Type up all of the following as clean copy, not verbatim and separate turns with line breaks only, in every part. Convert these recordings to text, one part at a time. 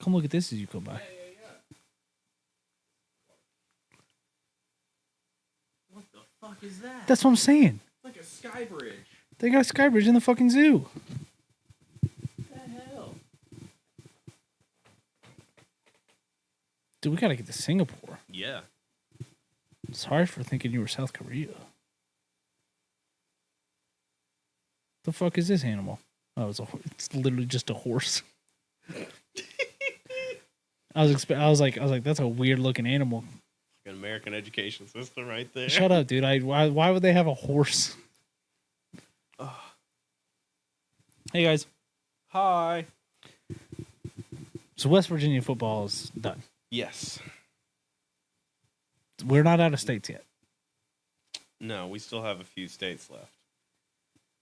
Come look at this as you go by.
Yeah. What the fuck is that?
That's what I'm saying.
It's like a sky bridge.
They got a sky bridge in the fucking zoo.
What the hell?
Dude, we gotta get to Singapore.
Yeah.
Sorry for thinking you were South Korea. The fuck is this animal? Oh, it's literally just a horse. I was like, that's a weird looking animal.
Like an American education system right there.
Shut up, dude. Why would they have a horse? Hey guys.
Hi.
So West Virginia football is done.
Yes.
We're not out of states yet.
No, we still have a few states left.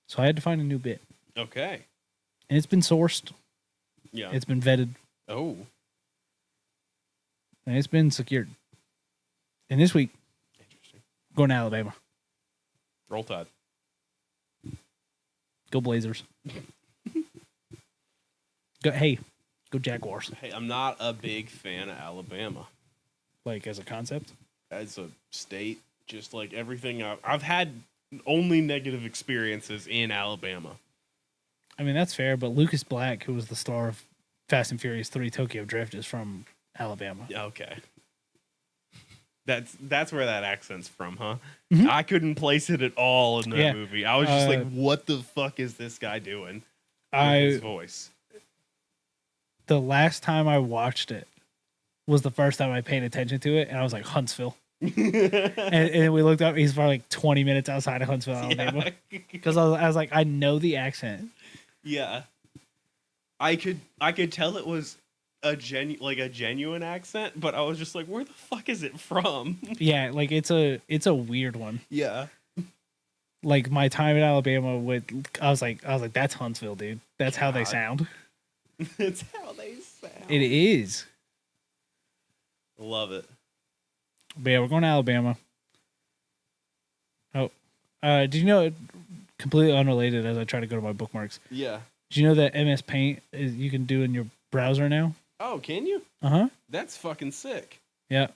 So I had to find a new bit.
Okay.
And it's been sourced.
Yeah.
It's been vetted.
Oh.
And it's been secured. And this week,
Interesting.
going to Alabama.
Roll Tide.
Go Blazers. Go Jaguars.
Hey, I'm not a big fan of Alabama.
Like as a concept?
As a state, just like everything I've had only negative experiences in Alabama.
I mean, that's fair, but Lucas Black, who was the star of Fast and Furious 3 Tokyo Drift, is from Alabama.
Yeah, okay. That's where that accent's from, huh?
Mm-hmm.
I couldn't place it at all in that movie. I was just like, what the fuck is this guy doing with his voice?
The last time I watched it was the first time I paid attention to it, and I was like, Huntsville. and we looked up, he's probably like 20 minutes outside of Huntsville, Alabama. Because I was like, I know the accent.
Yeah. I could tell it was a genuine accent, but I was just like, where the fuck is it from?
Yeah, like it's a weird one.
Yeah.
Like my time in Alabama I was like, that's Huntsville, dude. That's how they sound.
It's how they sound.
It is.
Love it.
But yeah, we're going to Alabama. Oh. Did you know, completely unrelated as I try to go to my bookmarks.
Yeah.
Did you know that MS Paint you can do in your browser now?
Oh, can you?
Uh-huh.
That's fucking sick.
Yeah.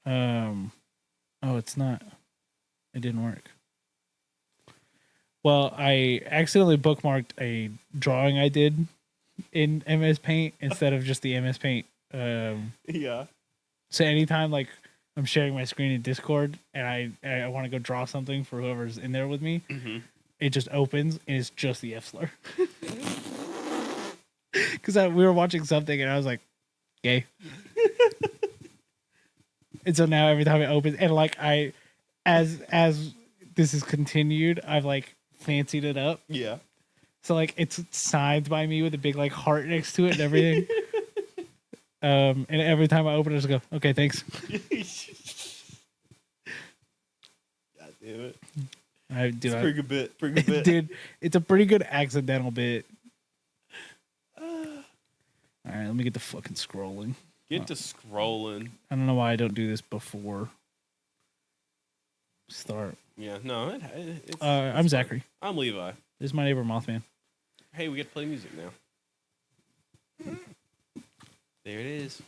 Oh, it's not. It didn't work. Well, I accidentally bookmarked a drawing I did in MS Paint instead of just the MS Paint.
Yeah.
So anytime like I'm sharing my screen in Discord and I want to go draw something for whoever's in there with me, it just opens and it's just the F slur. Because we were watching something and I was like, gay. And so now every time it opens, and like as this is continued, I've like fancied it up.
Yeah.
So like it's signed by me with a big like heart next to it and everything. And every time I open it, I just go, okay, thanks.
God damn it.
It's
pretty good bit.
Dude, it's a pretty good accidental bit. All right, let me get to fucking scrolling.
Get to scrolling.
I don't know why I don't do this before start.
Yeah, no, it's
I'm
fun.
Zachary.
I'm Levi.
This is my neighbor Mothman.
Hey, we get to play music now. There it is.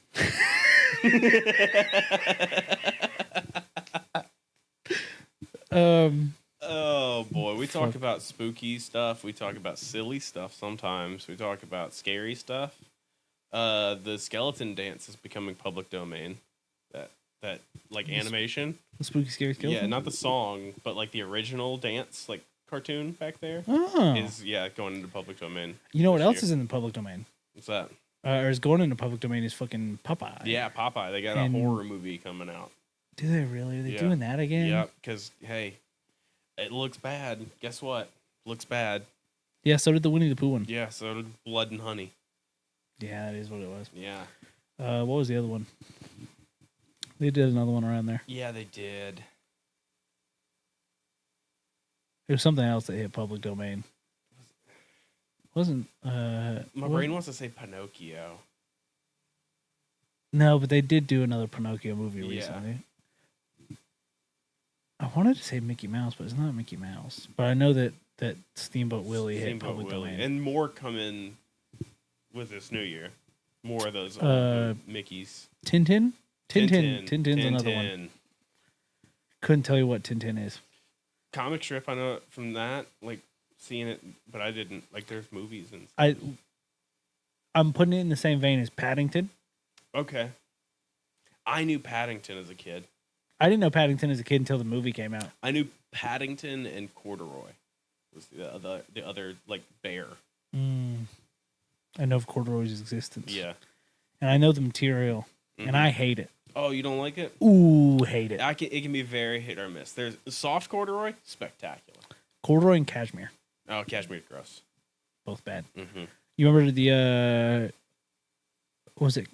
Oh boy, we talk about spooky stuff. We talk about silly stuff sometimes. We talk about scary stuff. The skeleton dance is becoming public domain. That like animation.
The spooky scary skeleton?
Yeah, not the song, but like the original dance, like cartoon back there is going into public domain.
You know what else is in the public domain?
What's that?
Or is going into public domain is fucking Popeye.
Yeah, Popeye. They got a horror movie coming out.
Do they really? Are they doing that again?
Yeah, because hey, it looks bad. Guess what? Looks bad.
Yeah, so did the Winnie the Pooh one.
Yeah, so did Blood and Honey.
Yeah, that is what it was.
Yeah.
What was the other one? They did another one around there.
Yeah, they did.
There was something else that hit public domain. Wasn't
my brain wants to say Pinocchio.
No, but they did do another Pinocchio movie recently. I wanted to say Mickey Mouse, but it's not Mickey Mouse. But I know that Steamboat Willie hit public domain.
And more come in with this new year. More of those Mickeys.
Tintin. Tintin's another one. Couldn't tell you what Tintin is.
Comic strip, I know it from that, like seeing it, but I didn't like. There's movies and stuff.
I'm putting it in the same vein as Paddington.
Okay. I knew Paddington as a kid.
I didn't know Paddington as a kid until the movie came out.
I knew Paddington and Corduroy was the other like bear.
I know of Corduroy's existence.
Yeah.
And I know the material, and I hate it.
Oh, you don't like it?
Ooh, hate it.
It can be very hit or miss. There's soft corduroy, spectacular.
Corduroy and cashmere.
Oh, cashmere's gross.
Both bad.
Mm-hmm.
You remember the, what was it?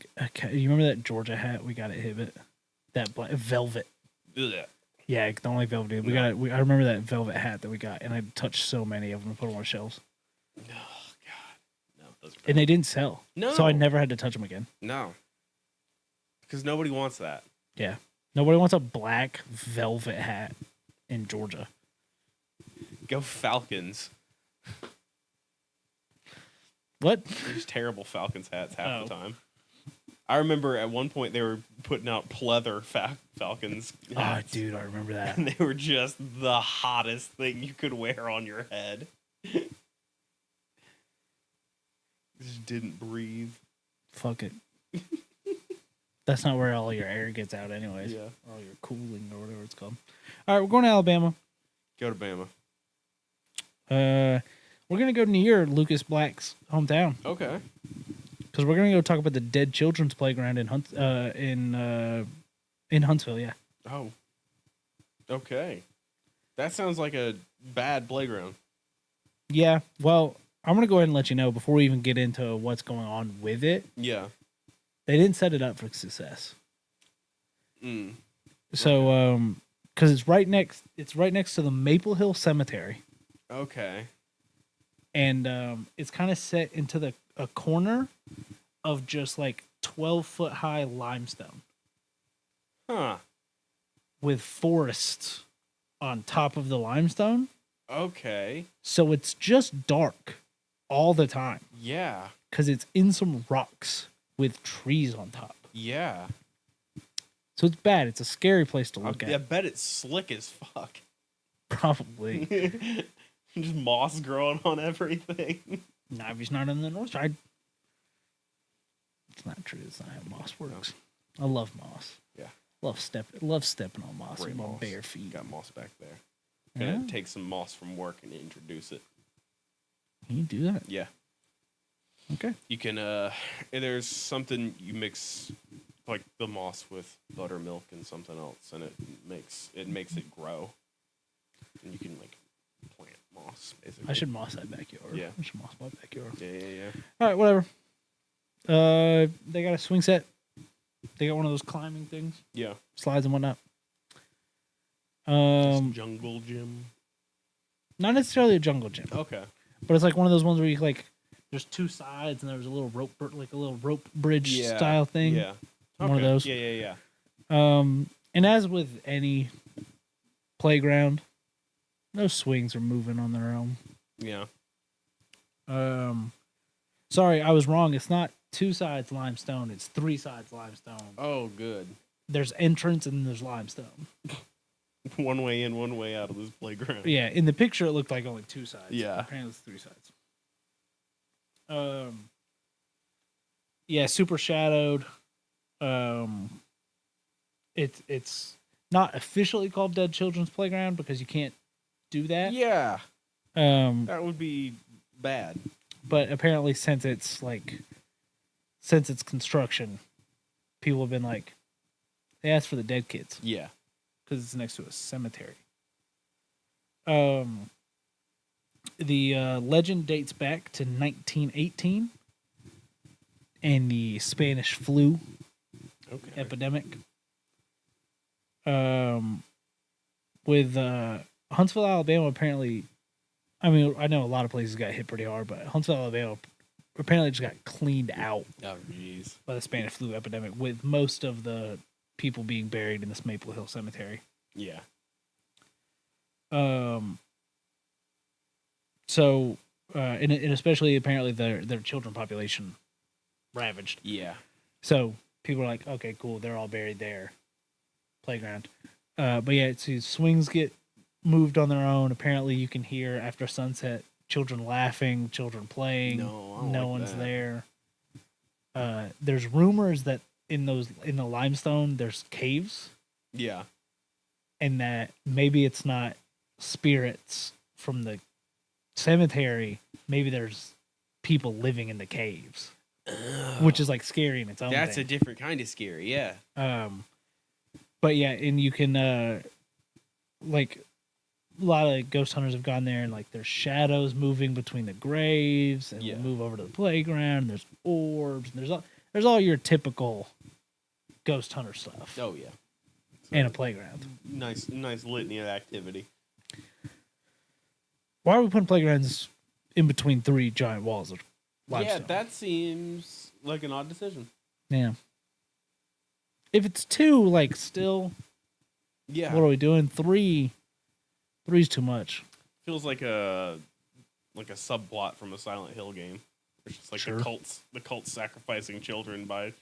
You remember that Georgia hat we got at Hibbett? That black, velvet.
Ugh.
Yeah, I don't like velvet. I remember that velvet hat that we got, and I touched so many of them and put them on shelves.
Oh, God. No, those are bad.
And they didn't sell.
No.
So I never had to touch them again.
No. Because nobody wants that.
Yeah. Nobody wants a black velvet hat in Georgia.
Go Falcons.
What?
There's terrible Falcons hats half the time. I remember at one point they were putting out pleather Falcons hats.
Oh, dude, I remember that.
And they were just the hottest thing you could wear on your head. Just didn't breathe.
Fuck it. That's not where all your air gets out anyways.
Yeah.
Or all your cooling or whatever it's called. All right, we're going to Alabama.
Go to Bama.
We're going to go near Lucas Black's hometown.
Okay.
Because we're going to go talk about the Dead Children's Playground in Huntsville, yeah.
Oh. Okay. That sounds like a bad playground.
Yeah, well, I'm going to go ahead and let you know before we even get into what's going on with it.
Yeah.
They didn't set it up for success. So, because it's right next to the Maple Hill Cemetery.
Okay.
And it's kind of set into a corner of just like 12-foot high limestone.
Huh.
With forests on top of the limestone.
Okay.
So it's just dark all the time.
Yeah.
Because it's in some rocks with trees on top.
Yeah.
So it's bad. It's a scary place to look at.
I bet it's slick as fuck.
Probably.
Just moss growing on everything.
Nah, if he's not on the north side. It's not true. It's not how moss works. I love moss.
Yeah.
Love stepping on moss with my bare feet.
Got moss back there. Gonna take some moss from work and introduce it.
Can you do that?
Yeah.
Okay.
You can there's something you mix like the moss with buttermilk and something else and it makes it grow. And you can like plant moss basically.
I should moss that backyard.
Yeah.
I should moss my backyard.
Yeah.
All right, whatever. They got a swing set. They got one of those climbing things.
Yeah.
Slides and whatnot.
Just jungle gym.
Not necessarily a jungle gym.
Okay.
But it's like one of those ones where you like there's two sides and there's a little rope bridge style thing.
Yeah. Okay.
One of those.
Yeah.
And as with any playground, those swings are moving on their own.
Yeah.
Sorry, I was wrong. It's not two sides limestone. It's three sides limestone.
Oh, good.
There's entrance and there's limestone.
One way in, one way out of this playground.
Yeah, in the picture it looked like only two sides.
Yeah.
Apparently it's three sides. Yeah, super shadowed. It's not officially called Dead Children's Playground because you can't do that.
Yeah. That would be bad.
But apparently since its construction, people have been like, they asked for the dead kids.
Yeah.
Because it's next to a cemetery. The legend dates back to 1918 and the Spanish flu epidemic. With Huntsville, Alabama, apparently, I mean, I know a lot of places got hit pretty hard, but Huntsville, Alabama apparently just got cleaned out by the Spanish flu epidemic, with most of the people being buried in this Maple Hill Cemetery.
Yeah.
So, and especially apparently their children population ravaged.
Yeah.
So people are like, okay, cool, they're all buried there. Playground. But yeah, so swings get moved on their own. Apparently, you can hear after sunset children laughing, children playing. No one's there. There's rumors that in the limestone there's caves,
Yeah.
and that maybe it's not spirits from the cemetery. Maybe there's people living in the caves, which is like scary in its own.
That's
thing.
a different kind of scary. Yeah.
But yeah, and you can like a lot of ghost hunters have gone there, and like there's shadows moving between the graves, and we'll move over to the playground. And there's orbs, and there's all your typical ghost hunter stuff.
Oh yeah.
And a playground.
Nice litany of activity.
Why are we putting playgrounds in between 3 giant walls of limestone?
Yeah, that seems like an odd decision.
Yeah. If it's 2, like still,
Yeah.
what are we doing? 3's too much.
Feels like a subplot from a Silent Hill game. It's just like
Sure.
the cults sacrificing children by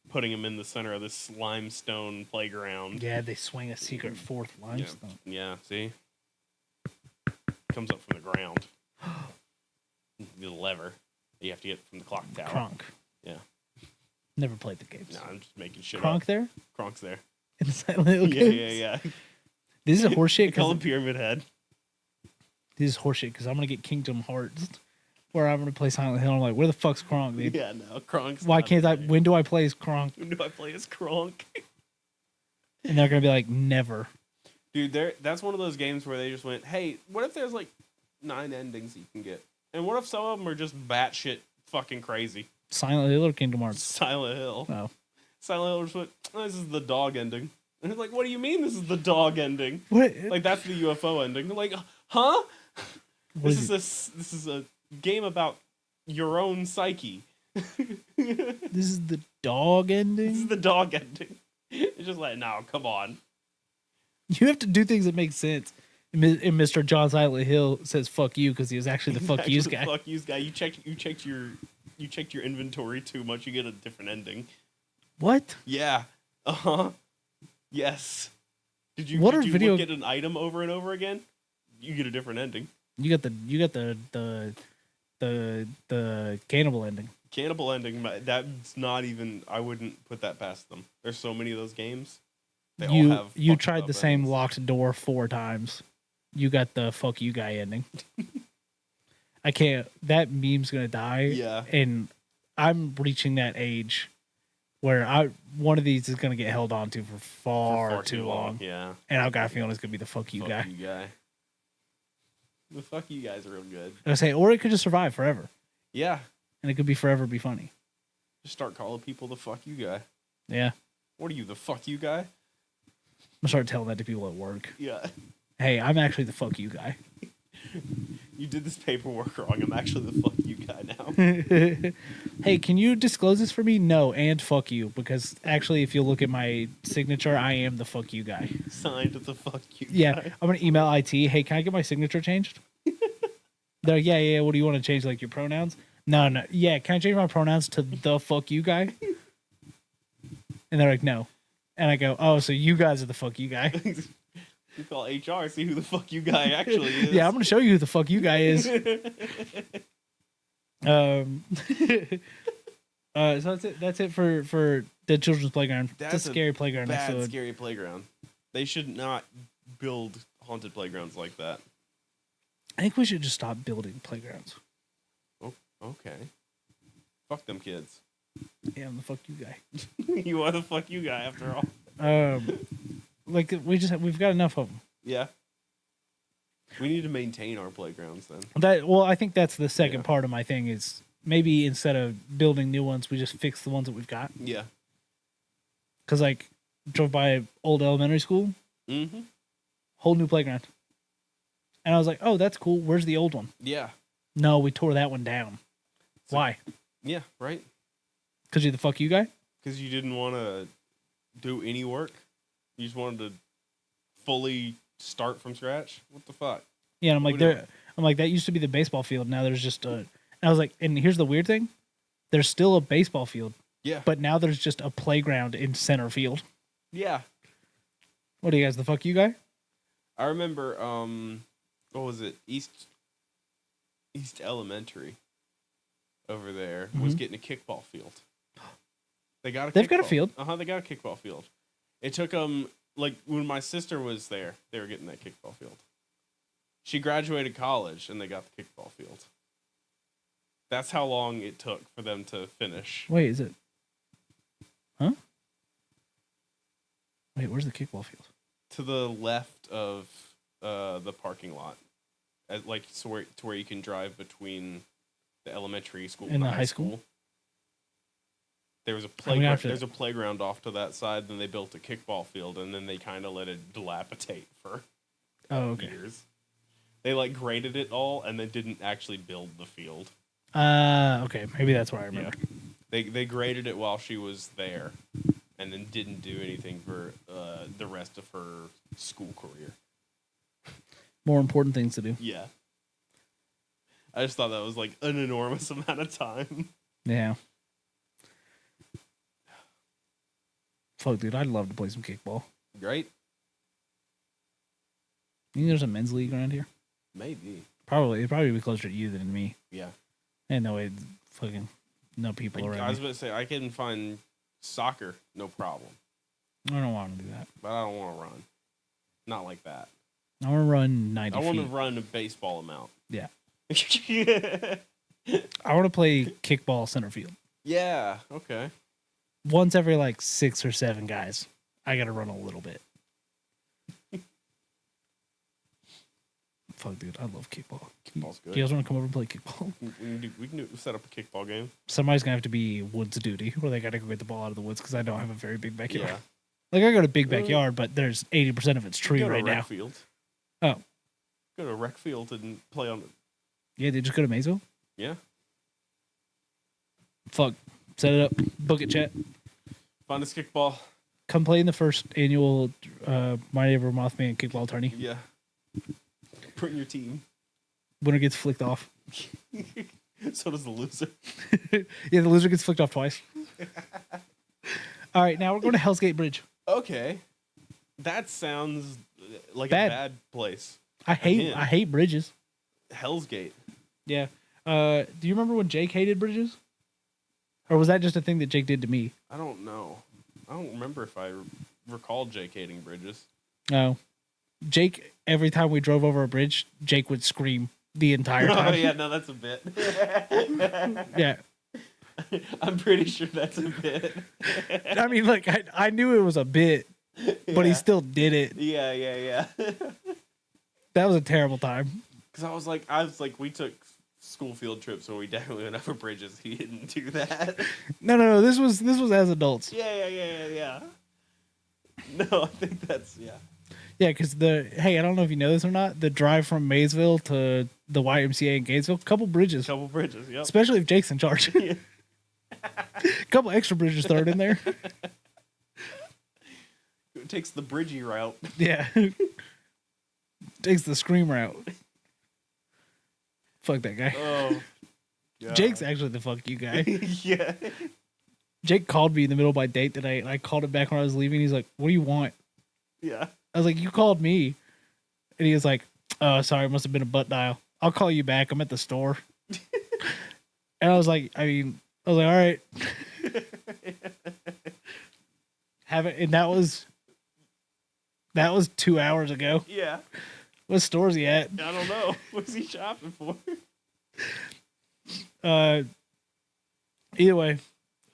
putting them in the center of this limestone playground.
Yeah, they swing a secret 4th limestone.
Yeah, see? Comes up from the ground. The lever you have to get from the clock tower.
Kronk.
Yeah.
Never played the games.
No, I'm just making shit
Kronk
up.
there?
Kronk's there.
In the Silent Hill games?
Yeah.
This is horseshit.
Call him Pyramid Head.
This is horseshit because I'm gonna get Kingdom Hearts, where I'm gonna play Silent Hill. I'm like, where the fuck's Kronk, dude?
Yeah, no, Kronk's.
Why
not
can't I?
there.
When do I play as Kronk?
When do I play as Kronk?
And they're gonna be like, never.
Dude, that's one of those games where they just went, hey, what if there's like 9 endings you can get? And what if some of them are just batshit fucking crazy?
Silent Hill or Kingdom Hearts?
Silent Hill.
Oh,
Silent Hill just went, oh, this is the dog ending. And it's like, what do you mean this is the dog ending?
what?
Like, that's the UFO ending. They're like, huh?
What
This is a game about your own psyche.
This is the dog
This is
ending.
the dog ending. It's just like, no, come on.
You have to do things that make sense. And Mr. John Silent Hill says "fuck you" because he was actually the fuck yous guy.
Fuck yous guy. You checked your inventory too much. You get a different ending.
What?
Yeah. Yes. Did you get an item over and over again? You get a different ending.
You got the cannibal ending.
Cannibal ending. That's not even. I wouldn't put that past them. There's so many of those games. They all have.
You
fucked
tried
up
the same
endings.
locked door 4 times. You got the fuck you guy ending. I can't. That meme's gonna die.
Yeah.
And I'm reaching that age where one of these is gonna get held on to for far too long.
Yeah.
And I've got a feeling it's gonna be the fuck you
Fuck
guy.
you guy. The fuck you guys are real good.
I say, or it could just survive forever,
Yeah.
and it could be forever be funny.
Just start calling people the fuck you guy.
Yeah,
What are you, the fuck you guy?
I'm gonna start telling that to people at work.
Yeah.
Hey, I'm actually the fuck you guy.
You did this paperwork wrong. I'm actually the fuck you guy now.
Hey, can you disclose this for me? No, and fuck you, because actually, if you look at my signature, I am the fuck you guy.
Signed the fuck you
Yeah,
guy.
I'm gonna email IT. Hey, can I get my signature changed? They're like, yeah. What do you want to change? Like your pronouns? No. Yeah, can I change my pronouns to the fuck you guy? And they're like, no. And I go, oh, so you guys are the fuck you guy.
You call HR, see who the fuck you guy actually is.
Yeah, I'm gonna show you who the fuck you guy is. So that's it for the children's playground.
That's
it's a scary playground
Bad,
episode.
scary playground. They should not build haunted playgrounds like that.
I think we should just stop building playgrounds.
Oh, okay. Fuck them kids.
Yeah, I'm the fuck you guy.
You are the fuck you guy after all.
Like we've got enough of them.
Yeah. We need to maintain our playgrounds then.
I think that's the second part of my thing is maybe instead of building new ones, we just fix the ones that we've got.
Yeah.
Because like drove by an old elementary school,
Mm-hmm.
whole new playground, and I was like, oh, that's cool. Where's the old one?
Yeah.
No, we tore that one down. Why?
Yeah, right?
Because you're the fuck you guy?
Because you didn't want to do any work. You just wanted to fully start from scratch. What the fuck?
Yeah, and I'm
What
like,
do you-
that used to be the baseball field. Now there's just a. And I was like, and here's the weird thing: there's still a baseball field,
Yeah.
but now there's just a playground in center field.
Yeah.
What are you guys, the fuck you guy?
I remember, what was it? East Elementary over there was getting a kickball field. They've got a
field.
They got a kickball field. It took them, like, when my sister was there, they were getting that kickball field. She graduated college, and they got the kickball field. That's how long it took for them to finish.
Wait, is it? Huh? Wait, where's the kickball field?
To the left of the parking lot. To where you can drive between the elementary school and the high school. There was a playground. There's a playground off to that side. Then they built a kickball field, and then they kind of let it dilapidate for years. They like graded it all, and they didn't actually build the field.
Okay, maybe that's what I remember.
Yeah. They graded it while she was there, and then didn't do anything for the rest of her school career.
More important things to do.
Yeah. I just thought that was like an enormous amount of time.
Yeah. Fuck, dude, I'd love to play some kickball.
Great.
You think there's a men's league around here?
Maybe.
Probably. It'd probably be closer to you than me.
Yeah.
And no way, fucking no people around.
I was about to say, I can find soccer, no problem.
I don't want to do that.
But I don't want to run. Not like that.
I want to run 90 feet.
I want to run a baseball amount.
Yeah. I want to play kickball center field.
Yeah, okay.
Once every like 6 or 7 guys, I got to run a little bit. Fuck, dude, I love kickball.
Kickball's good.
Do you guys want to come over and play kickball?
We can set up a kickball game.
Somebody's going to have to be woods duty, where they got to go get the ball out of the woods because I don't have a very big backyard.
Yeah.
Like, I got a big backyard, but there's 80% of it's tree right now.
Field.
Oh.
Go to a rec field and play on it.
Yeah, they just go to Maysville?
Yeah.
Fuck. Set it up. Book it, chat.
Find us kickball.
Come play in the first annual Mighty Ever Mothman kickball tourney.
Yeah. Bring your team.
Winner gets flicked off.
So does the loser.
Yeah, the loser gets flicked off twice. All right, now we're going to Hell's Gate Bridge.
Okay. That sounds like
Bad.
a bad place.
I hate bridges.
Hell's Gate.
Yeah. Do you remember when Jake hated bridges? Or was that just a thing that Jake did to me?
I don't know. I don't remember if I recall Jake hating bridges.
No. Jake, every time we drove over a bridge, Jake would scream the entire time.
Oh, yeah, no, that's a bit.
Yeah.
I'm pretty sure that's a bit.
I mean, like, I knew it was a bit, but he still did it.
Yeah.
That was a terrible time.
Because I was like, we took school field trips where we definitely went over bridges. He didn't do that.
No. This was as adults.
Yeah. No, I think that's, yeah.
Yeah, because I don't know if you know this or not, the drive from Maysville to the YMCA in Gainesville, couple bridges.
Yep.
Especially if Jake's in charge.
Yeah.
Couple extra bridges thrown in there.
It takes the bridgy route.
Yeah. Takes the scream route. Fuck that guy.
Oh. God.
Jake's actually the fuck you guy.
Yeah.
Jake called me in the middle of my date today, and I called him back when I was leaving. He's like, "What do you want?"
Yeah.
I was like, "You called me." And he was like, "Oh, sorry, it must have been a butt dial. I'll call you back. I'm at the store." And I was like, all right. And that was 2 hours ago.
Yeah.
What store's he at?
I don't know. What's he shopping for?
Either way,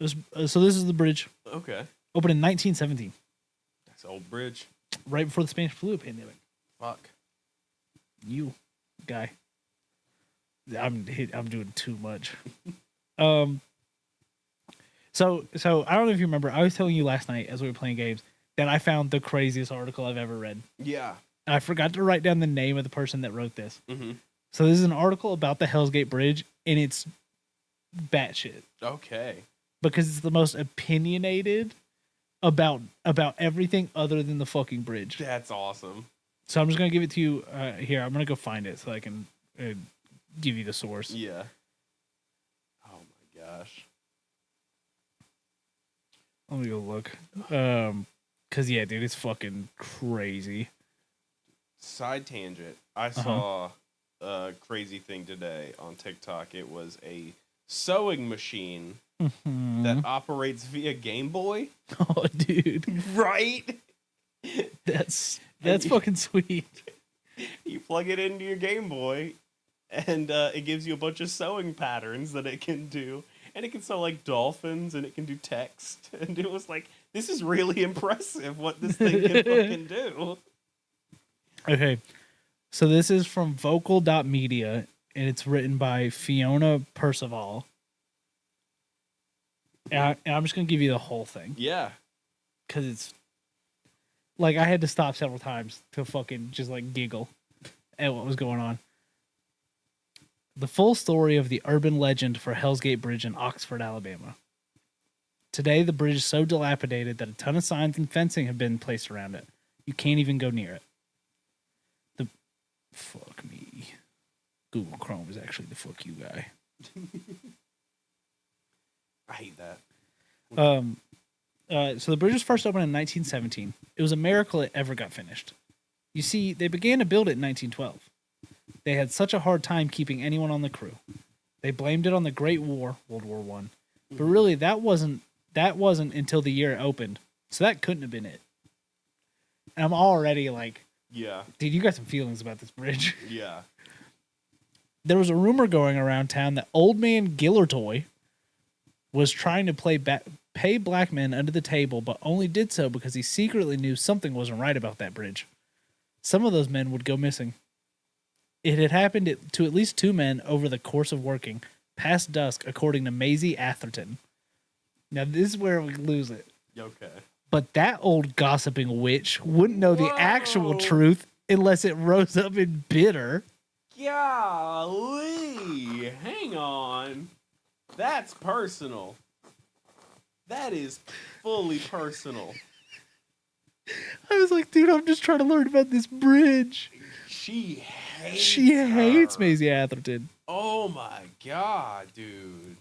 so this is the bridge.
Okay.
Opened in 1917.
That's an old bridge.
Right before the Spanish flu pandemic.
Fuck.
You guy. I'm doing too much. So I don't know if you remember, I was telling you last night as we were playing games that I found the craziest article I've ever read.
Yeah.
And I forgot to write down the name of the person that wrote this.
Mm-hmm.
So this is an article about the Hell's Gate Bridge, and it's batshit.
Okay.
Because it's the most opinionated about everything other than the fucking bridge.
That's awesome.
So I'm just gonna give it to you here. I'm gonna go find it so I can give you the source.
Yeah. Oh my gosh.
Let me go look. Cause yeah, dude, it's fucking crazy.
Side tangent. I saw a crazy thing today on TikTok. It was a sewing machine that operates via Game Boy.
Oh, dude,
Right?
that's fucking sweet.
You plug it into your Game Boy, and it gives you a bunch of sewing patterns that it can do. And it can sew like dolphins, and it can do text. And it was like, this is really impressive what this thing can fucking do.
Okay, so this is from vocal.media, and it's written by Fiona Percival. And I'm just going to give you the whole thing.
Yeah.
Because it's... Like, I had to stop several times to fucking just, like, giggle at what was going on. The full story of the urban legend for Hell's Gate Bridge in Oxford, Alabama. Today, the bridge is so dilapidated that a ton of signs and fencing have been placed around it. You can't even go near it. Fuck me. Google Chrome is actually the fuck you guy.
I hate that.
So the bridge was first opened in 1917. It was a miracle it ever got finished. You see, they began to build it in 1912. They had such a hard time keeping anyone on the crew. They blamed it on the Great War, World War One, but really that wasn't until the year it opened. So that couldn't have been it. And I'm already like,
yeah,
dude, you got some feelings about this bridge.
Yeah.
There was a rumor going around town that Old Man Gillertoy was trying to pay black men under the table, but only did so because he secretly knew something wasn't right about that bridge. Some of those men would go missing. It had happened to at least 2 men over the course of working, past dusk, according to Maisie Atherton. Now, this is where we lose it.
Okay.
But that old gossiping witch wouldn't know the actual truth unless it rose up in bitter.
Golly. Hang on. That's personal. That is fully personal.
I was like, dude, I'm just trying to learn about this bridge.
She
hates Maisie Atherton.
Oh my god, dude.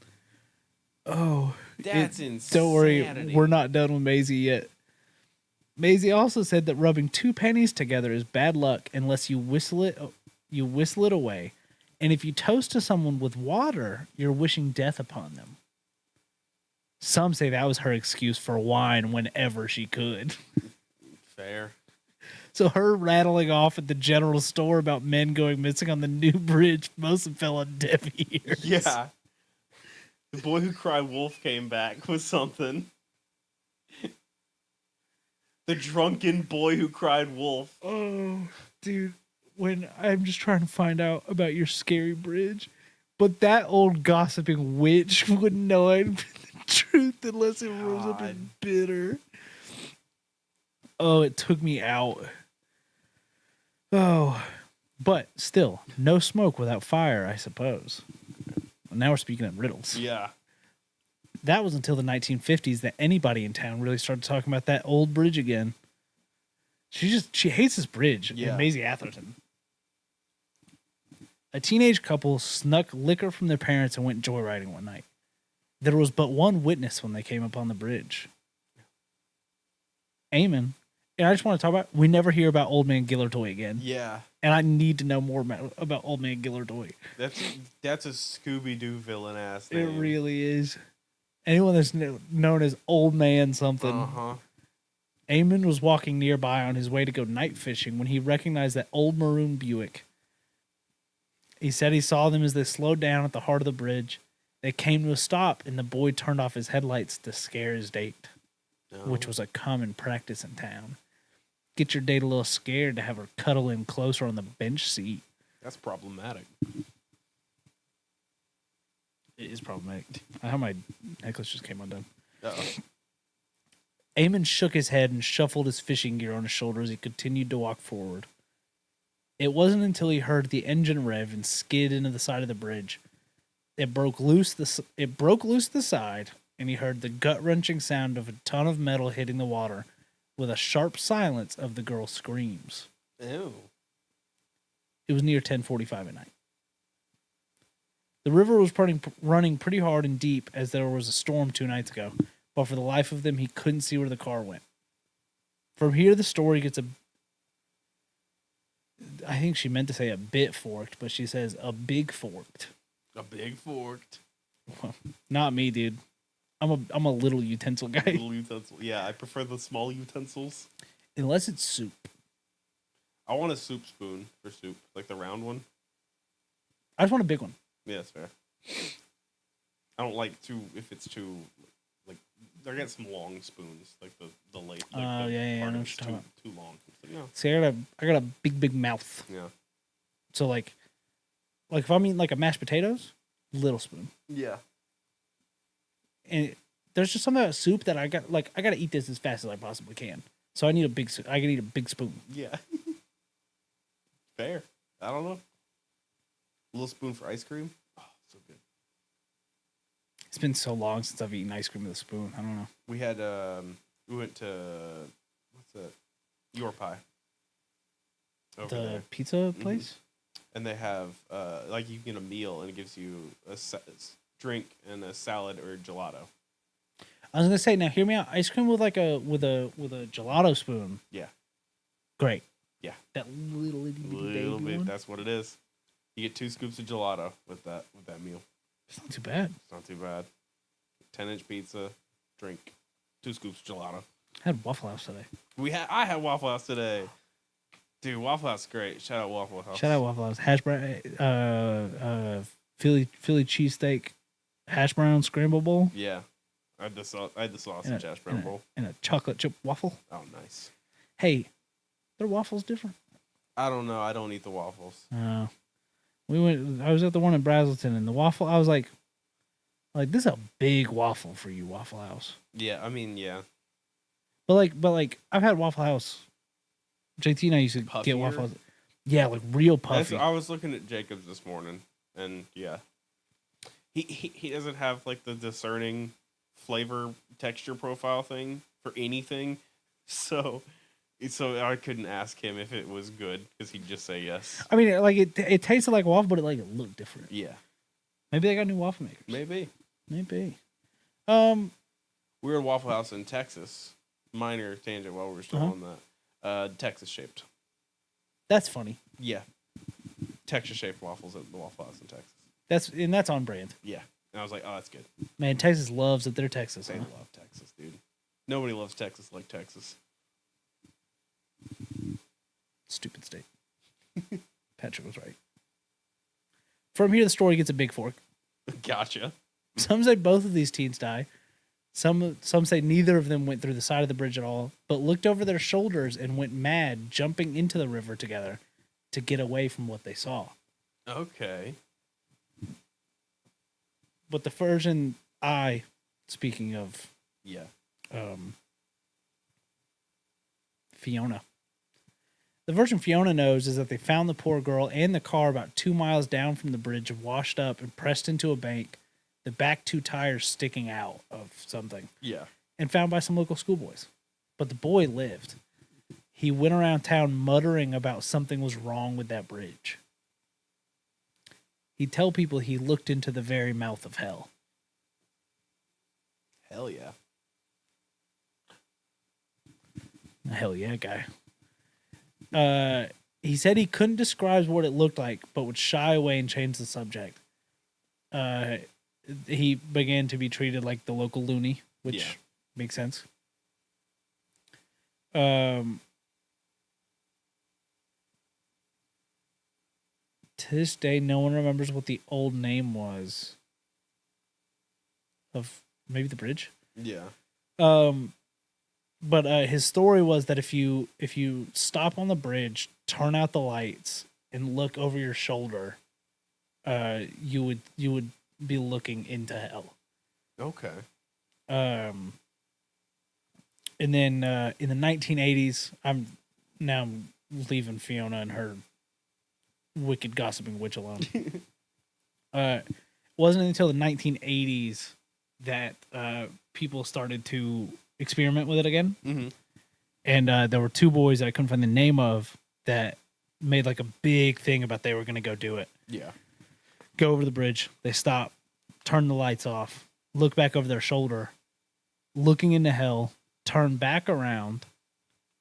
Oh,
that's insane.
Don't worry, we're not done with Maisie yet. Maisie also said that rubbing 2 pennies together is bad luck unless you whistle it away. And if you toast to someone with water, you're wishing death upon them. Some say that was her excuse for wine whenever she could.
Fair.
So her rattling off at the general store about men going missing on the new bridge mostly fell on deaf ears.
Yeah. The boy who cried wolf came back with something. The drunken boy who cried wolf.
Oh, dude. When I'm just trying to find out about your scary bridge, but that old gossiping witch wouldn't know it the truth unless it rose up in bitter. Oh, it took me out. Oh, but still, no smoke without fire, I suppose. Now we're speaking of riddles.
Yeah.
That was until the 1950s that anybody in town really started talking about that old bridge again. She hates this bridge.
Yeah.
Maisie Atherton. A teenage couple snuck liquor from their parents and went joyriding one night. There was but one witness when they came upon the bridge. Eamon. And I just want to talk about, we never hear about Old Man Gillertoy again.
Yeah.
And I need to know more about Old Man Gillertoy.
That's a Scooby-Doo villain ass name.
It really is. Anyone that's known as Old Man something.
Uh-huh.
Eamon was walking nearby on his way to go night fishing when he recognized that old maroon Buick. He said he saw them as they slowed down at the heart of the bridge. They came to a stop, and the boy turned off his headlights to scare his date, which was a common practice in town. Get your date a little scared to have her cuddle in closer on the bench seat.
That's problematic.
It is problematic. I how my necklace just came undone.
Uh-oh.
Eamon shook his head and shuffled his fishing gear on his shoulder as he continued to walk forward. It wasn't until he heard the engine rev and skid into the side of the bridge. It broke loose the side, and he heard the gut-wrenching sound of a ton of metal hitting the water, with a sharp silence of the girl's screams.
Ew.
It was near 10:45 at night. The river was running pretty hard and deep as there was a storm 2 nights ago, but for the life of them, he couldn't see where the car went. From here, the story gets I think she meant to say a bit forked, but she says a big forked.
A big forked.
Not me, dude. I'm a little utensil guy.
Little utensil. Yeah, I prefer the small utensils.
Unless it's soup.
I want a soup spoon for soup, like the round one.
I just want a big one.
Yeah, that's fair. I don't like if it's too, like, I got some long spoons, like the late. Like
Oh, yeah, I know what you're
too,
talking about.
too long. Like, no.
See, I got a big mouth.
Yeah.
So like if I'm eating like a mashed potatoes, little spoon.
Yeah.
And there's just something about soup that I got to eat this as fast as I possibly can. So I need I can eat a big spoon.
Yeah. Fair. I don't know. A little spoon for ice cream. Oh, so good.
It's been so long since I've eaten ice cream with a spoon. I don't know.
We had we went to what's that? Your Pie. Over
The
there.
pizza place?
And they have like you get a meal and it gives you a drink and a salad or gelato.
I was gonna say, now hear me out. Ice cream with like a gelato spoon.
Yeah.
Great.
Yeah.
That little
bit. That's what it is. You get 2 scoops of gelato with that meal.
It's not too bad.
It's not too bad. 10-inch pizza, drink, 2 scoops of gelato.
I had Waffle House today.
I had Waffle House today. Dude, Waffle House is great. Shout out Waffle House.
Shout out Waffle House. Hash brown, Philly cheesesteak, hash brown scramble bowl.
Yeah. I had the sausage hash brown bowl.
And a chocolate chip waffle.
Oh, nice.
Hey, their waffles different.
I don't know. I don't eat the waffles.
I was at the one in Brazelton, and the waffle, I was like, this is a big waffle for you, Waffle House.
Yeah, I mean, yeah.
But I've had Waffle House. JT and I used to
Puffier?
get Waffle House. Yeah, like real puffy.
I was looking at Jacob's this morning, and yeah, he doesn't have like the discerning flavor texture profile thing for anything, so I couldn't ask him if it was good because he'd just say yes.
I mean, like it tasted like waffle, but it looked different.
Yeah,
maybe they got new waffle makers.
maybe.
We
were at Waffle House in Texas. Minor tangent while we were still on that. Texas shaped.
That's funny.
Yeah, Texas shaped waffles at the Waffle House in Texas.
That's on brand.
Yeah, and I was like, oh, that's good.
Man, Texas loves that they're Texas.
They love Texas, dude. Nobody loves Texas like Texas.
Stupid state. Patrick was right. From here, the story gets a big fork.
Gotcha.
Some say both of these teens die. Some say neither of them went through the side of the bridge at all, but looked over their shoulders and went mad, jumping into the river together to get away from what they saw.
Okay.
But the version speaking of
Yeah.
Fiona. The version Fiona knows is that they found the poor girl and the car about 2 miles down from the bridge, washed up and pressed into a bank, the back 2 tires sticking out of something.
Yeah.
And found by some local schoolboys. But the boy lived. He went around town muttering about something was wrong with that bridge. He'd tell people he looked into the very mouth of hell.
Hell yeah.
Hell yeah, guy. He said he couldn't describe what it looked like, but would shy away and change the subject. He began to be treated like the local loony, which makes sense. To this day, no one remembers what the old name was of maybe the bridge.
Yeah.
But his story was that if you stop on the bridge, turn out the lights, and look over your shoulder, you would be looking into hell.
Okay.
And then in the 1980s, I'm now leaving Fiona and her wicked gossiping witch alone. It wasn't until the 1980s that people started to experiment with it again.
Mm-hmm.
And there were 2 boys that I couldn't find the name of that made like a big thing about they were going to go do it.
Yeah.
Go over the bridge. They stop, turn the lights off, look back over their shoulder, looking into hell, turn back around,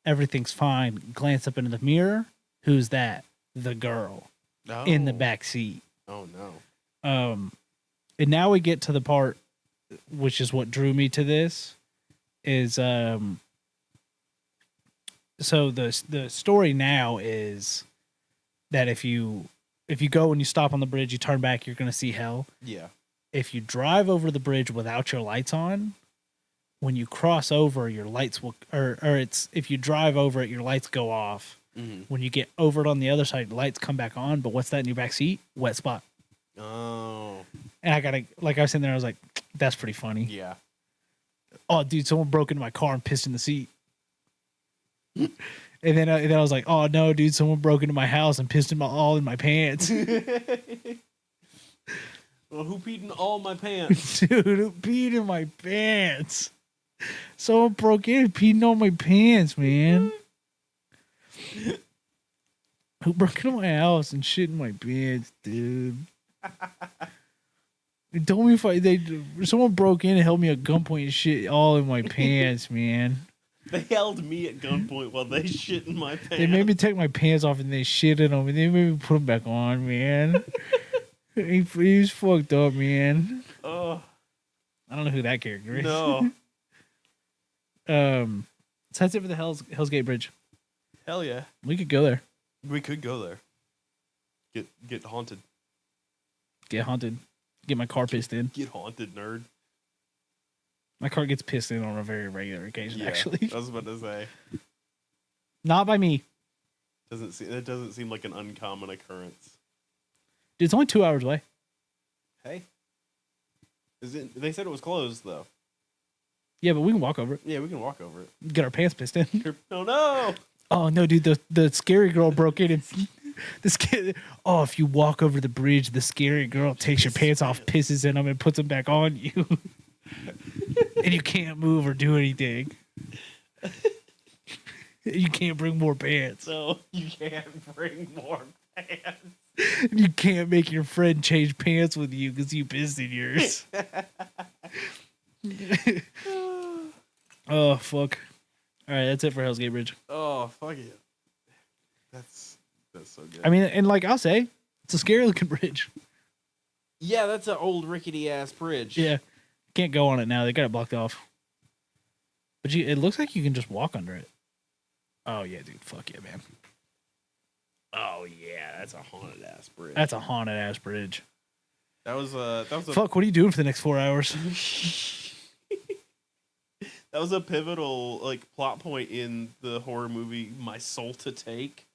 everything's fine, glance up into the mirror. Who's that? The girl in the back seat.
Oh no.
And now we get to the part, which is what drew me to this, is so the story now is that if you go and you stop on the bridge, you turn back, you're gonna see hell.
Yeah.
If you drive over the bridge without your lights on, when you cross over, your lights will, or it's if you drive over it, your lights go off.
Mm-hmm.
When you get over it on the other side, lights come back on. But what's that in your back seat? Wet spot.
Oh.
And I gotta, like, I was sitting there, I was like, that's pretty funny.
Yeah.
Oh, dude, someone broke into my car and pissed in the seat. And then I was like, oh no, dude, someone broke into my house and pissed all in my pants.
Well, who peed in all my pants?
Dude, who peed in my pants? Someone broke in and peed in all my pants, man. Who broke into my house and shit in my pants, dude? They told me someone broke in and held me at gunpoint and shit all in my pants, man.
They held me at gunpoint while they shit in my pants.
They made me take my pants off and they shit in them and they made me put them back on, man. He's fucked up, man.
Oh,
I don't know who that character is.
no.
So that's it for the Hell's Gate Bridge.
Hell yeah.
We could go there.
We could go there. Get haunted.
Get haunted. Get my car pissed in.
Get haunted, nerd.
My car gets pissed in on a very regular occasion, actually.
I was about to say.
Not by me.
That doesn't seem like an uncommon occurrence.
Dude, it's only 2 hours away.
Hey. They said it was closed though.
Yeah, but we can walk over it.
Yeah, we can walk over it.
Get our pants pissed in.
Oh no!
Oh no, dude, the scary girl broke in and if you walk over the bridge, the scary girl takes your pants off, pisses in them, and puts them back on you. And you can't move or do anything. You can't bring more pants.
So you can't bring more pants.
You can't make your friend change pants with you because you pissed in yours. Oh, fuck. All right, that's it for Hell's Gate Bridge.
Oh, fuck it. That's so good.
I mean, and like I'll say, it's a scary looking bridge.
Yeah, that's an old rickety ass bridge.
Yeah. Can't go on it now. They got it blocked off. But it looks like you can just walk under it. Oh, yeah, dude. Fuck yeah, man.
Oh yeah, that's a haunted ass bridge.
That's a haunted ass bridge.
That was a
Fuck, what are you doing for the next 4 hours?
That was a pivotal plot point in the horror movie My Soul to Take.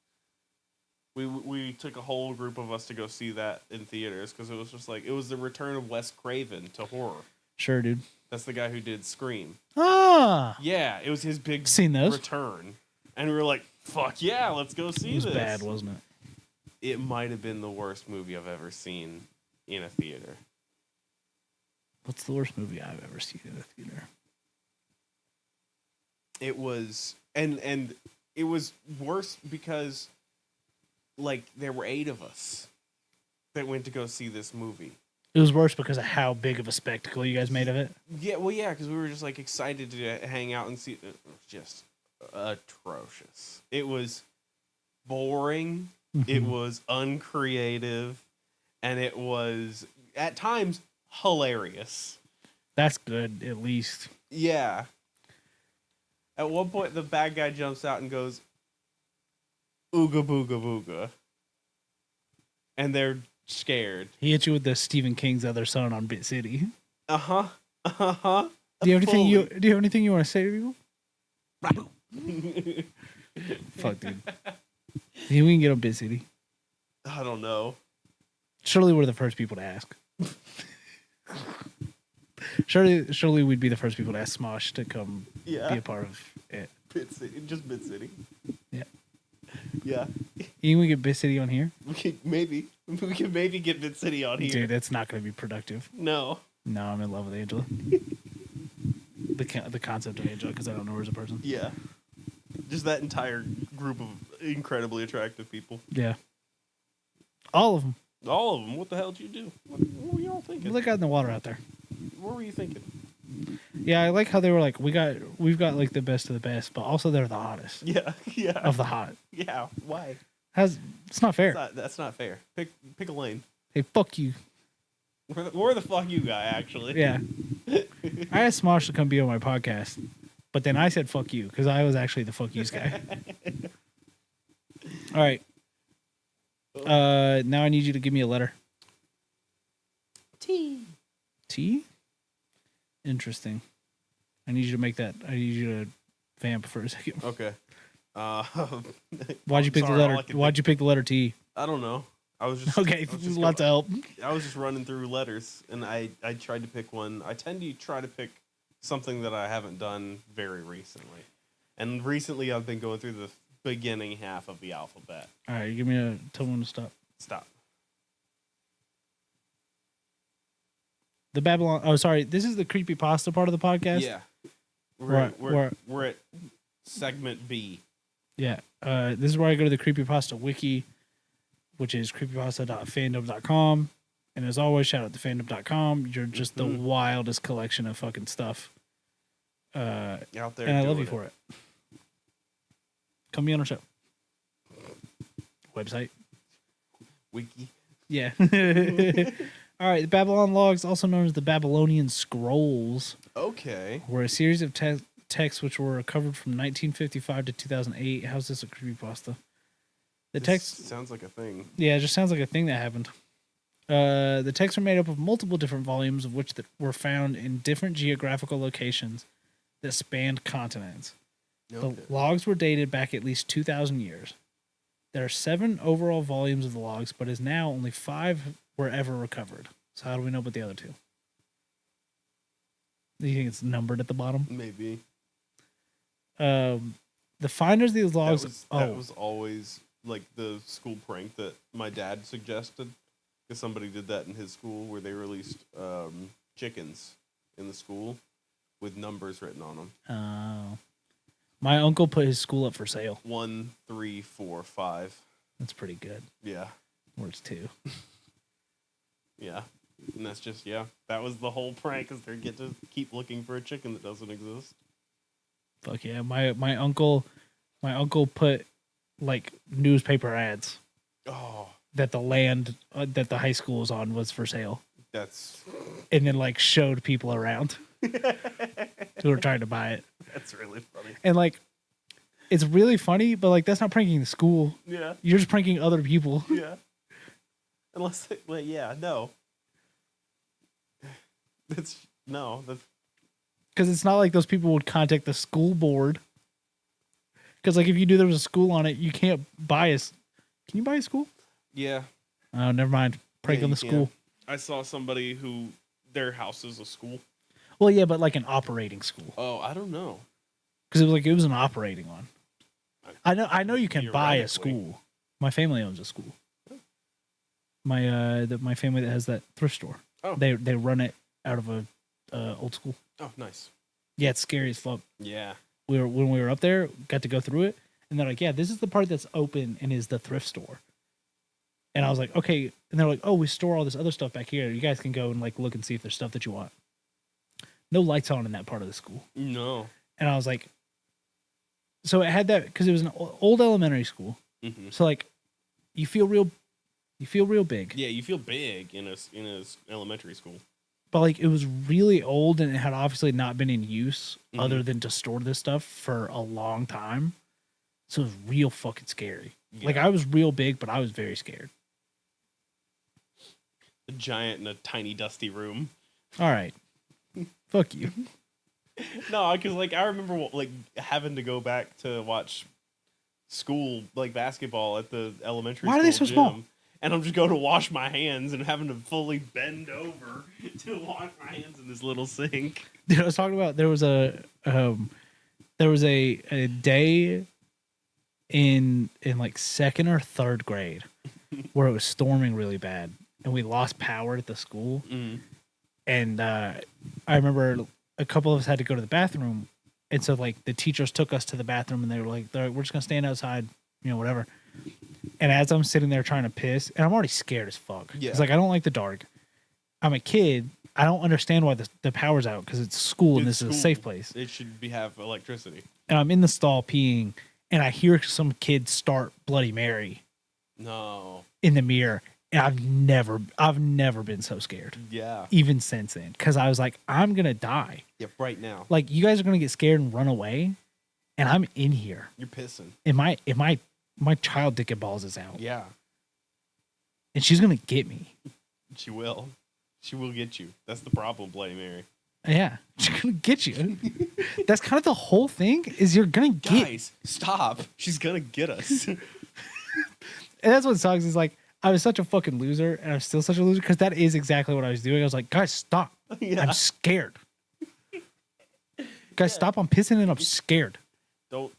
We took a whole group of us to go see that in theaters because it was just it was the return of Wes Craven to horror.
Sure, dude.
That's the guy who did Scream.
Ah,
Yeah, it was his big
seen those
return, and we were like, "Fuck yeah, let's go see this."
It was bad, wasn't it?
It might have been the worst movie I've ever seen in a theater.
What's the worst movie I've ever seen in a theater?
It was, and it was worse because, there were 8 of us that went to go see this movie.
It was worse because of how big of a spectacle you guys made of it.
Yeah, well, yeah, because we were just excited to hang out and see. It was just atrocious. It was boring. It was uncreative, and it was at times hilarious.
That's good, at least.
Yeah. At one point, the bad guy jumps out and goes, "Ooga booga booga," and they're scared.
He hit you with the Stephen King's Other Son on Bit City.
Uh huh. Uh huh.
Do you have anything you want to say to people? Fuck, dude. Yeah, we can get on Bit City.
I don't know.
Surely we're the first people to ask. Surely we'd be the first people to ask Smosh to come be a part of it.
Bit City, just Bit City.
Yeah.
Yeah.
You think we get Bit City on here?
We could maybe get Bit City on here.
Dude, that's not going to be productive.
No.
No, I'm in love with Angela. The concept of Angela, because I don't know her as a person.
Yeah. Just that entire group of incredibly attractive people.
Yeah. All of them.
All of them. What the hell did you do? What were y'all thinking?
Look out in the water out there.
What were you thinking?
Yeah, I like how they were like, we've got like the best of the best, but also they're the hottest
Yeah, yeah.
of the hot.
Yeah, why?
It's not fair.
That's not fair. Pick a lane.
Hey, fuck you.
We're the fuck you guy, actually.
Yeah. I asked Smosh to come be on my podcast, but then I said fuck you because I was actually the fuck yous guy. All right. Now I need you to give me a letter.
T.
T? Interesting. I need you to make that. I need you to vamp for a second.
Okay.
Why'd you pick the letter? Why'd you pick the letter T?
I don't know. I was just
okay. Lots of help.
I was just running through letters, and I tried to pick one. I tend to try to pick something that I haven't done very recently, and recently I've been going through the beginning half of the alphabet.
All right, tell me when to stop.
Stop.
The Babylon. Oh, sorry. This is the creepypasta part of the podcast.
Yeah. We're at segment B.
Yeah. This is where I go to the creepypasta wiki, which is creepypasta.fandom.com. And as always, shout out to fandom.com. You're just the wildest collection of fucking stuff.
Out there.
And I love you for it. Come be on our show. Website.
Wiki.
Yeah. All right. The Babylon logs, also known as the Babylonian Scrolls,
Okay.
were a series of texts which were recovered from 1955 to 2008. How's this a creepypasta? The text
sounds like a thing.
Yeah, it just sounds like a thing that happened. The texts are made up of multiple different volumes, of which were found in different geographical locations that spanned continents.
Okay.
The logs were dated back at least 2,000 years. There are 7 overall volumes of the logs, but as now only 5 were ever recovered. So how do we know about the other 2? Do you think it's numbered at the bottom?
Maybe.
The finders of these logs...
That was always like the school prank that my dad suggested. Because somebody did that in his school where they released chickens in the school with numbers written on them.
Oh. My uncle put his school up for sale.
1, 3, 4, 5.
That's pretty good.
Yeah.
Or it's 2.
Yeah. And that's just, that was the whole prank, is they get to keep looking for a chicken that doesn't exist.
Fuck yeah. My uncle put like newspaper ads.
Oh.
That the land that the high school was on was for sale.
That's...
And then like showed people around who were trying to buy it.
That's really funny.
And like, it's really funny, but like, that's not pranking the school.
Yeah.
You're just pranking other people.
Yeah. Unless, no. That's...
Because it's not like those people would contact the school board. Because like, if you knew there was a school on it, you can't buy a... Can you buy a school?
Yeah.
Oh, never mind. Prank on the school.
I saw somebody who their house is a school.
Well, yeah, but like an operating school.
Oh, I don't know.
Because it was an operating one. I know you can buy a school. My family owns a school. My family that has that thrift store.
Oh.
They run it out of a old school.
Oh, nice.
Yeah, it's scary as fuck.
Yeah.
When we were up there, got to go through it, and they're like, "Yeah, this is the part that's open and is the thrift store." And I was like, "Okay," and they're like, "Oh, we store all this other stuff back here. You guys can go and like look and see if there's stuff that you want." No lights on in that part of the school.
No.
And I was like, so it had that because it was an old elementary school.
Mm-hmm.
So like, you feel real big.
Yeah, you feel big in a elementary school.
But like, it was really old and it had obviously not been in use other than to store this stuff for a long time. So it was real fucking scary. Yeah. Like, I was real big, but I was very scared.
A giant in a tiny dusty room.
All right. Fuck you.
No, because like I remember like having to go back to watch school like basketball at the elementary.
Why are they so
gym,
small?
And I'm just going to wash my hands and having to fully bend over to wash my hands in this little sink.
Dude, I was talking about there was a day in like 2nd or 3rd grade where it was storming really bad and we lost power at the school.
Mm-hmm.
And I remember a couple of us had to go to the bathroom. And so like the teachers took us to the bathroom and they were like, we're just going to stand outside, whatever. And as I'm sitting there trying to piss, and I'm already scared as fuck.
Yeah.
It's like, I don't like the dark. I'm a kid. I don't understand why the power's out because it's school and
It's
this is a
school.
safe place.
It should have electricity.
And I'm in the stall peeing, and I hear some kid start Bloody Mary
No.
in the mirror. And I've never been so scared.
Yeah.
Even since then, because I was like, I'm gonna die.
Yeah. Right now.
Like, you guys are gonna get scared and run away, and I'm in here.
You're pissing.
And my child dick and balls is out.
Yeah.
And she's gonna get me.
She will. She will get you. That's the problem, Bloody Mary.
Yeah, she's gonna get you. That's kind of the whole thing. Is you're gonna get.
Guys, stop. She's gonna get us.
And that's what sucks. Is like, I was such a fucking loser, and I'm still such a loser because that is exactly what I was doing. I was like, guys, stop.
Yeah.
I'm scared. Guys, stop. I'm pissing and I'm scared.
Don't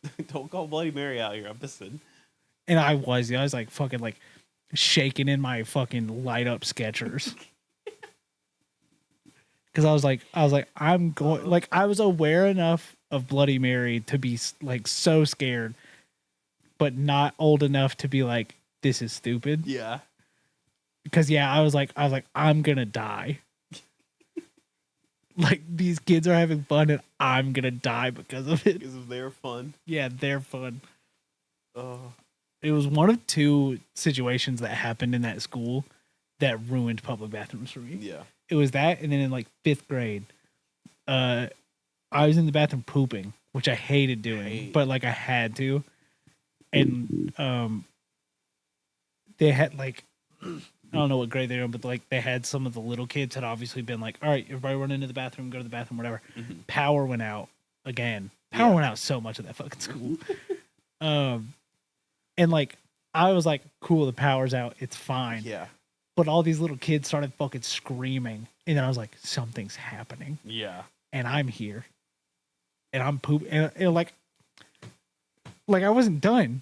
call Bloody Mary out here. I'm pissing.
And I was like fucking like shaking in my fucking light up Skechers. Cause I was like, I'm going, like, I was aware enough of Bloody Mary to be like so scared, but not old enough to be like, this is stupid.
Yeah.
Because I was like, I'm gonna die. Like, these kids are having fun and I'm gonna die because of it.
Because of their fun.
Yeah, they're fun.
Oh.
It was one of two situations that happened in that school that ruined public bathrooms for me.
Yeah.
It was that, and then in like 5th grade, I was in the bathroom pooping, which I hated doing, but like I had to. And they had like, I don't know what grade they were in, but like they had some of the little kids had obviously been like, all right, everybody run into the bathroom, go to the bathroom, whatever.
Mm-hmm.
Power went out again. Power went out so much at that fucking school. And like, I was like, cool, the power's out, it's fine.
Yeah.
But all these little kids started fucking screaming. And then I was like, something's happening.
Yeah.
And I'm here. And I'm pooping. And like I wasn't done.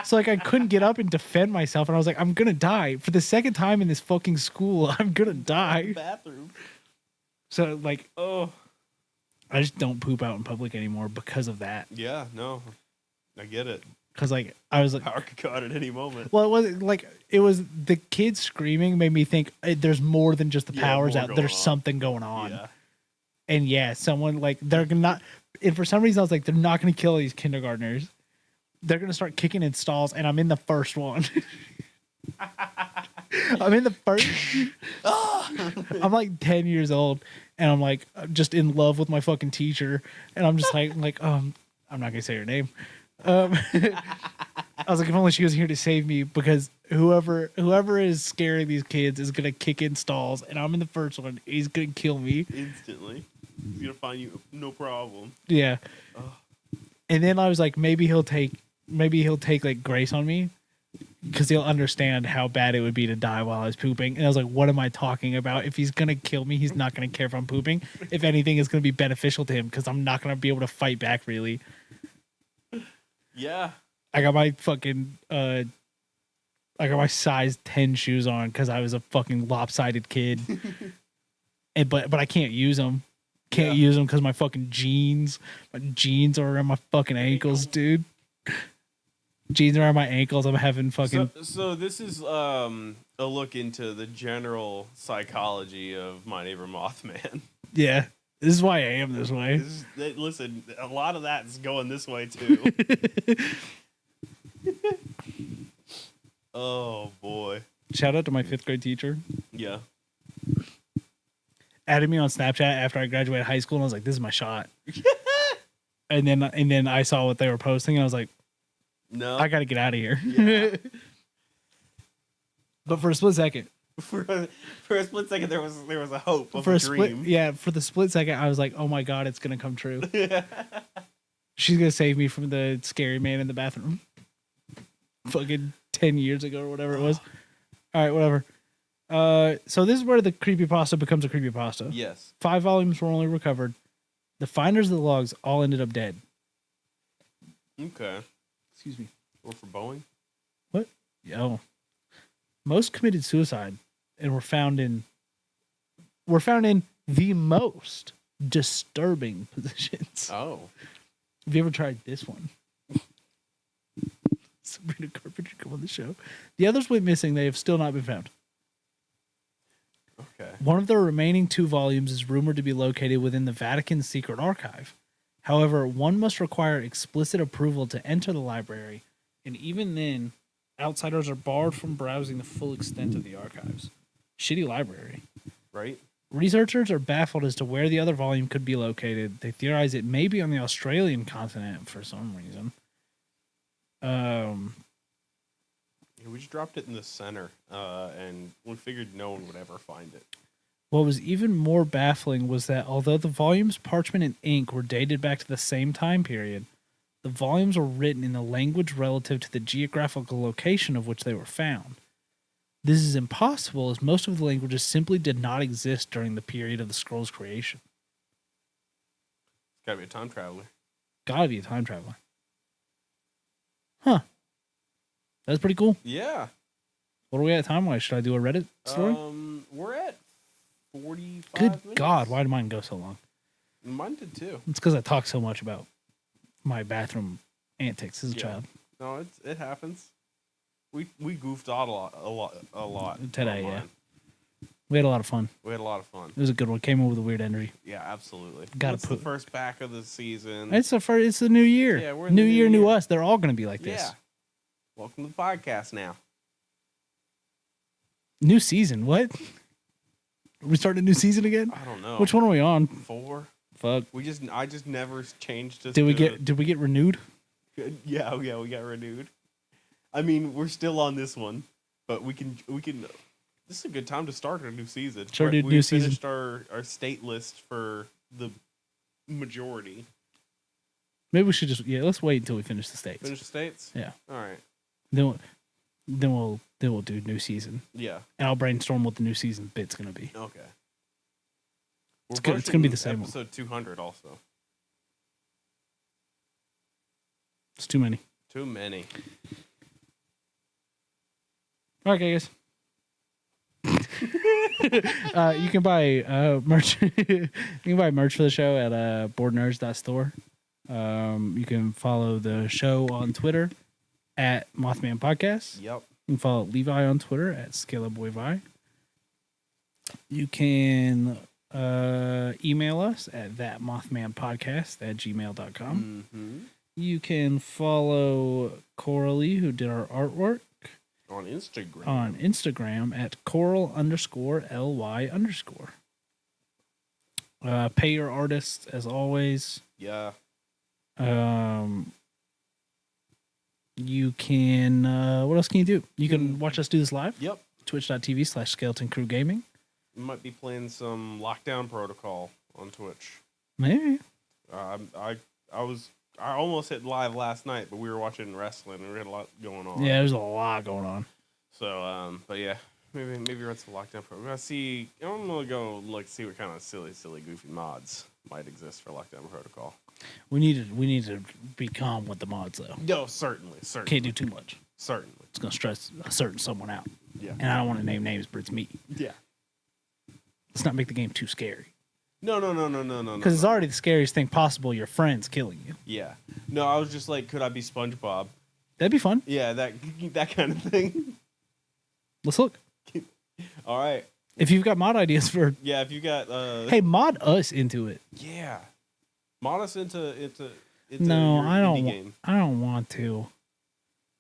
So like I couldn't get up and defend myself. And I was like, I'm going to die. For the second time in this fucking school, I'm going to die.
Bathroom.
So like,
Oh.
I just don't poop out in public anymore because of that.
Yeah, no. I get it.
Because like, I was like,
Power could go out at any moment.
well, it wasn't like, it was the kids screaming made me think there's more than just the powers out. There's something going on.
Yeah.
And someone like, they're not, and for some reason I was like, they're not going to kill these kindergartners. They're going to start kicking in stalls, and I'm in the first one. I'm in the first. I'm like 10 years old, and I'm like just in love with my fucking teacher, and I'm just like I'm not gonna say her name. I was like, if only she was here to save me, because whoever is scaring these kids is gonna kick in stalls, and I'm in the first one. He's gonna kill me
Instantly. He's gonna find you, no problem.
Yeah. And then I was like, maybe he'll take like grace on me, because he'll understand how bad it would be to die while I was pooping. And I was like, what am I talking about? If he's gonna kill me, he's not gonna care if I'm pooping. If anything, it's gonna be beneficial to him, because I'm not gonna be able to fight back really.
Yeah.
I got my fucking I got my size 10 shoes on because I was a fucking lopsided kid. But I can't use them. Can't use them because my jeans are around my fucking ankles, dude. Jeans around my ankles. I'm having fucking.
So this is a look into the general psychology of my neighbor Mothman.
Yeah, this is why I am this way.
Listen, a lot of that's going this way too. Oh boy!
Shout out to my 5th grade teacher.
Yeah.
Added me on Snapchat after I graduated high school, and I was like, "This is my shot." and then I saw what they were posting, and I was like,
"No,
I got to get out of here."
Yeah.
But for a split second,
for a split second, there was a hope of
for
a
dream. For the split second, I was like, "Oh my god, it's gonna come true." She's gonna save me from the scary man in the bathroom. Fucking 10 years ago or whatever it was. All right, whatever. So this is where the creepypasta becomes a creepypasta.
Yes.
5 volumes were only recovered. The finders of the logs all ended up dead.
Okay.
Excuse me.
Or for Boeing?
What? Yo. Most committed suicide and were found in the most disturbing positions.
Oh.
Have you ever tried this one? Sabrina Carpenter come on the show. The others went missing. They have still not been found.
Okay.
One of the remaining 2 volumes is rumored to be located within the Vatican's secret archive. However, one must require explicit approval to enter the library, and even then, outsiders are barred from browsing the full extent of the archives. Shitty library.
Right?
Researchers are baffled as to where the other volume could be located. They theorize it may be on the Australian continent for some reason.
Yeah, we just dropped it in the center, and we figured no one would ever find it.
What was even more baffling was that although the volume's parchment and ink were dated back to the same time period, the volumes were written in the language relative to the geographical location of which they were found. This is impossible as most of the languages simply did not exist during the period of the scroll's creation.
It's gotta be a time traveler.
Gotta be a time traveler. Huh. That's pretty cool.
Yeah.
What are we at time-wise? Should I do a Reddit story?
We're at 45
Good
minutes.
God, why did mine go so long?
Mine did too.
It's because I talk so much about my bathroom antics as a child.
No, it happens. We goofed out a lot
Today,
online.
We had a lot of fun.
We had a lot of fun.
It was a good one. Came in with a weird energy.
Yeah, absolutely.
It's
the first back of the season.
It's the new year.
Yeah, we're in the
new
new
year, new
year.
us. They're all going to be like this.
Yeah. Welcome to the podcast now.
New season. What? Are we starting a new season again?
I don't know.
Which one are we on?
4.
Fuck.
I just never changed this.
Did we get renewed?
Yeah, we got renewed. I mean, we're still on this one, but we can. This is a good time to start our new season.
Start
We
a new season.
finished our state list for the majority.
Maybe we should just let's wait until we finish the states.
Finish the states.
Yeah.
All right.
Then we'll do new season.
Yeah.
And I'll brainstorm what the new season bit's gonna be.
Okay.
It's good. It's gonna be the same one.
Episode 200 also.
It's too many.
Too many.
All right, guys. You can buy merch. You can buy merch for the show at boardnerds.store. You can follow the show on Twitter at Mothman Podcast.
Yep.
You can follow Levi on Twitter at ScalaBoyVi. You can email us at thatmothmanpodcast@gmail.com.
Mm-hmm.
You can follow Coralie, who did our artwork,
On Instagram.
at Coral_LY_. Pay your artists as always.
Yeah.
You can what else can you do? You can watch us do this live.
Yep.
Twitch.tv/Skeleton Crew Gaming.
We might be playing some Lockdown Protocol on Twitch.
Maybe.
I almost hit live last night, but we were watching wrestling and we had a lot going on.
Yeah, there's a lot going on.
So, but yeah, maybe run some Lockdown Protocol. I'm gonna go see what kind of silly, goofy mods might exist for Lockdown Protocol.
We need to be calm with the mods though.
No, certainly.
Can't do too much.
Certainly.
It's gonna stress a certain someone out.
Yeah.
And I don't want to name names, but it's me.
Yeah.
Let's not make the game too scary.
No.
Because it's already the scariest thing possible. Your friend's killing you.
Yeah. No, I was just like, could I be SpongeBob?
That'd be fun.
Yeah, that kind of thing.
Let's look.
All right.
If you've got mod ideas for,
Yeah, if you got
hey, mod us into it.
yeah, mod us into
No,
your
I don't.
indie game.
I don't want to.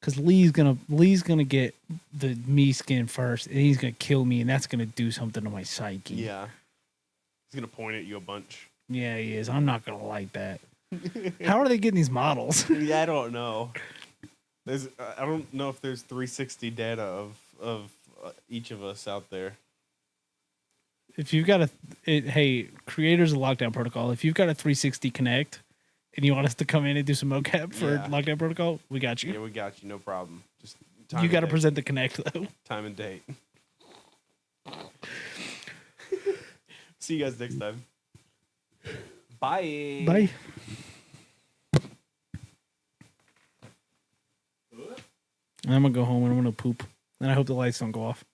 Because Lee's gonna get the me skin first, and he's gonna kill me, and that's gonna do something to my psyche.
Yeah, he's gonna point at you a bunch.
Yeah, he is. I'm not gonna like that. How are they getting these models?
Yeah, I don't know. I don't know if there's 360 data of each of us out there.
If you've got hey, creators of Lockdown Protocol, if you've got a 360 Connect and you want us to come in and do some mocap for Lockdown Protocol, we got you.
Yeah, we got you. No problem. Just
you got to present the Connect though.
Time and date. See you guys next time. Bye.
Bye. I'm gonna go home and I'm gonna poop, and I hope the lights don't go off.